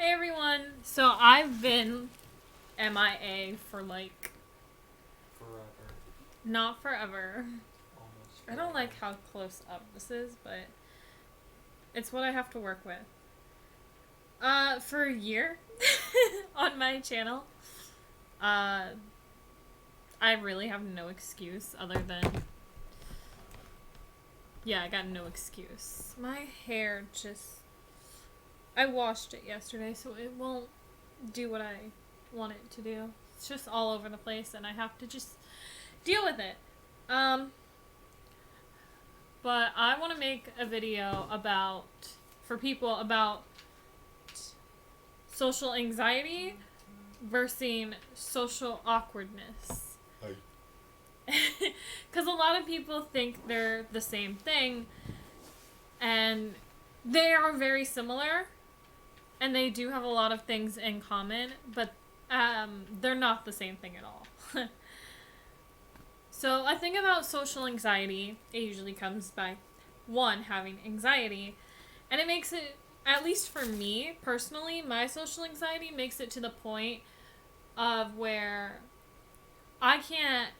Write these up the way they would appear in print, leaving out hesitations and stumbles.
Hey everyone! So I've been MIA for Forever. not forever. Almost I forever. don't like how close up this is, but it's what I have to work with. For a year on my channel. Uh, I really have no excuse other than. Yeah, I got no excuse. My hair just. I washed it yesterday, so it won't do what I want it to do. It's just all over the place, and I have to just deal with it. Um, but I want to make a video for people about social anxiety versus social awkwardness. Because a lot of people think they're the same thing, and they are very similar, and they do have a lot of things in common, but they're not the same thing at all. So I think about social anxiety, it usually comes by one, having anxiety, and it makes it, at least for me personally, my social anxiety makes it to the point of where I can't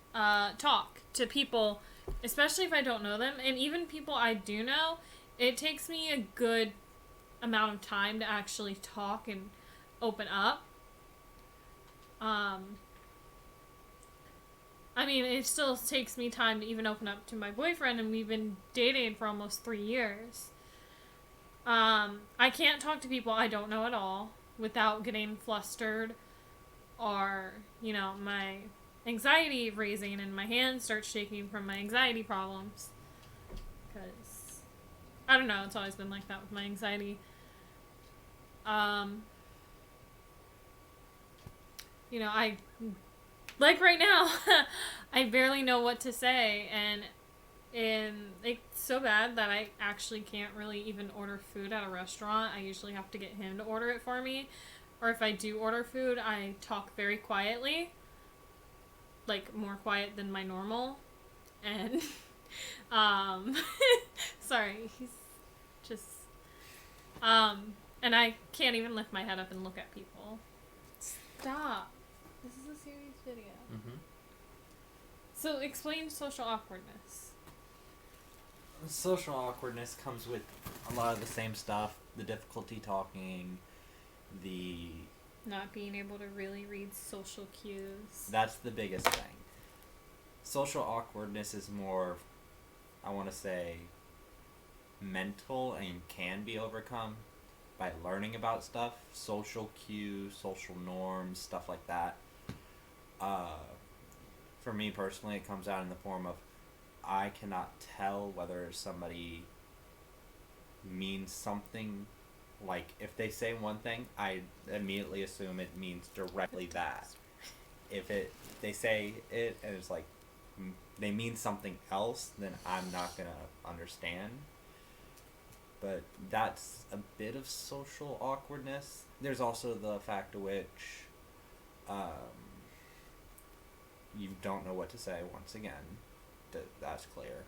talk to people, especially if I don't know them, and even people I do know. It takes me a good amount of time to actually talk and open up. I mean, it still takes me time to even open up to my boyfriend, and we've been dating for almost 3 years. I can't talk to people I don't know at all without getting flustered or, my anxiety raising and my hands start shaking from my anxiety problems. Because, I don't know, it's always been like that with my anxiety. Like right now, I barely know what to say, and it's so bad that I actually can't really even order food at a restaurant. I usually have to get him to order it for me. Or if I do order food, I talk very quietly. Like, more quiet than my normal. And, sorry, he's just, and I can't even lift my head up and look at people. Stop. This is a serious video. Mm-hmm. So, explain social awkwardness. Social awkwardness comes with a lot of the same stuff. The difficulty talking, the... Not being able to really read social cues. That's the biggest thing. Social awkwardness is more, I want to say, mental and can be overcome by learning about stuff. Social cues, social norms, stuff like that. For me personally, it comes out in the form of I cannot tell whether somebody means something. Like, if they say one thing, I immediately assume it means directly that. If they say it and it's like they mean something else, then I'm not gonna understand. But that's a bit of social awkwardness. There's also the fact to which you don't know what to say. Once again, that's clear.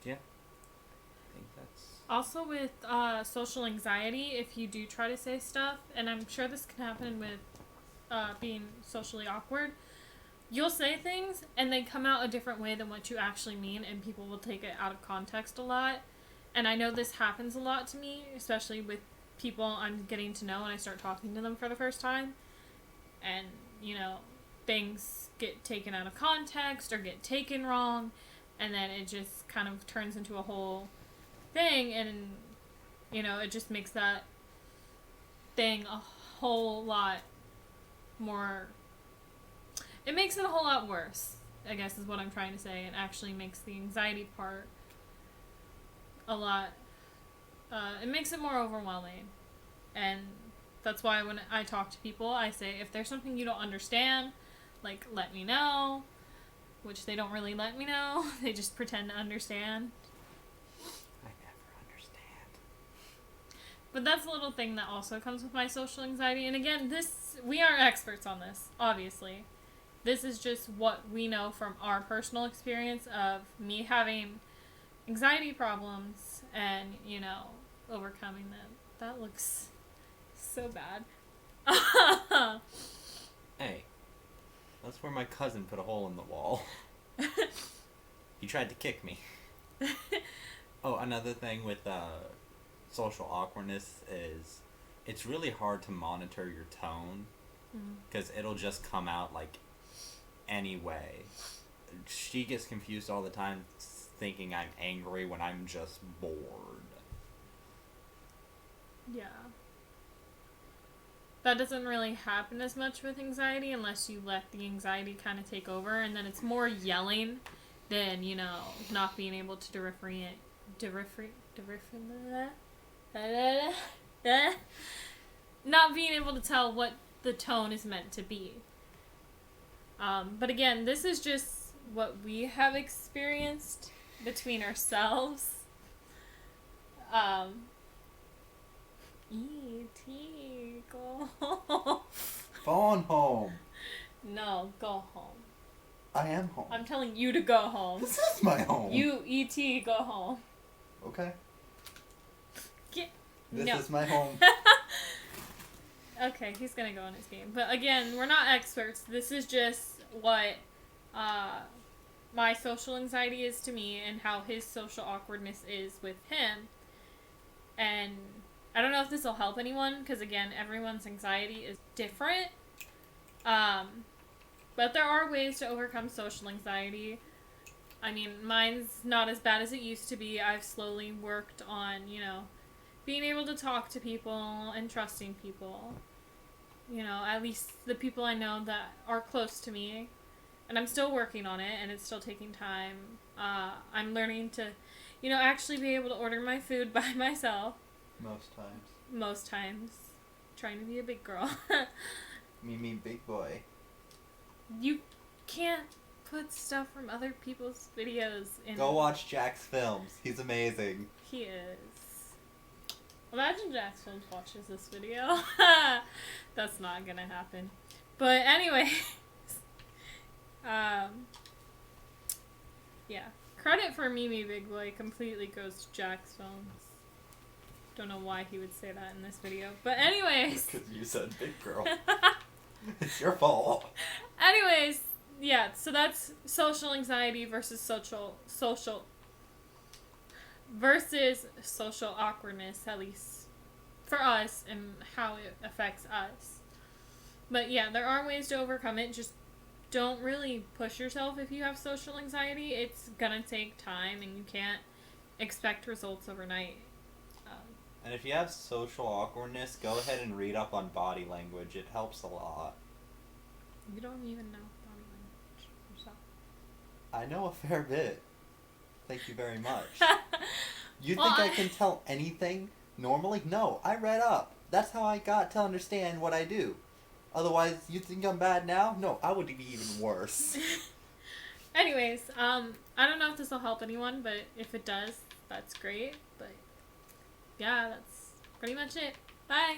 Yeah, I think that's... Also, with social anxiety, if you do try to say stuff, and I'm sure this can happen with being socially awkward, you'll say things and they come out a different way than what you actually mean, and people will take it out of context a lot. And I know this happens a lot to me, especially with people I'm getting to know and I start talking to them for the first time. And, things get taken out of context or get taken wrong, and then it just kind of turns into a whole thing, and, it just makes that thing a whole lot more... It makes it a whole lot worse, I guess is what I'm trying to say. It actually makes the anxiety part a lot... it makes it more overwhelming. And that's why when I talk to people, I say, if there's something you don't understand, let me know. Which they don't really let me know. They just pretend to understand. I never understand. But that's a little thing that also comes with my social anxiety. And again, we aren't experts on this, obviously. This is just what we know from our personal experience of me having anxiety problems and, overcoming that. That looks so bad. Hey, that's where my cousin put a hole in the wall. He tried to kick me. Oh, another thing with social awkwardness is it's really hard to monitor your tone because it'll just come out like anyway. She gets confused all the time thinking I'm angry when I'm just bored. Yeah. That doesn't really happen as much with anxiety unless you let the anxiety kind of take over, and then it's more yelling than, you know, not being able to not being able to tell what the tone is meant to be. But again, this is just what we have experienced between ourselves. E.T., go home. Phone home. No, go home. I am home. I'm telling you to go home. This is my home. You, E.T., go home. Okay. No. This is my home. Okay, he's gonna go on his game. But again, we're not experts. This is just what my social anxiety is to me and how his social awkwardness is with him. And I don't know if this will help anyone because, again, everyone's anxiety is different. But there are ways to overcome social anxiety. I mean, mine's not as bad as it used to be. I've slowly worked on, you know, being able to talk to people and trusting people. You know, at least the people I know that are close to me. And I'm still working on it, and it's still taking time. I'm learning to, you know, actually be able to order my food by myself. Most times. Trying to be a big girl. Me, big boy. You can't put stuff from other people's videos in... Go watch Jack's films. He's amazing. He is. Imagine Jack's Films watches this video. That's not gonna happen. But anyway... yeah. Credit for Mimi Big Boy completely goes to Jack's Films. Don't know why he would say that in this video. But anyways. Because you said big girl. It's your fault. Anyways, yeah, so that's social anxiety versus social awkwardness, at least for us, and how it affects us. But yeah, there are ways to overcome it. Just don't really push yourself if you have social anxiety. It's gonna take time, and you can't expect results overnight. And if you have social awkwardness, go ahead and read up on body language. It helps a lot. You don't even know body language yourself. I know a fair bit. Thank you very much. You think I can tell anything normally? No, I read up. That's how I got to understand what I do. Otherwise, you think I'm bad now? No, I would be even worse. Anyways, I don't know if this will help anyone, but if it does, that's great. But yeah, that's pretty much it. Bye!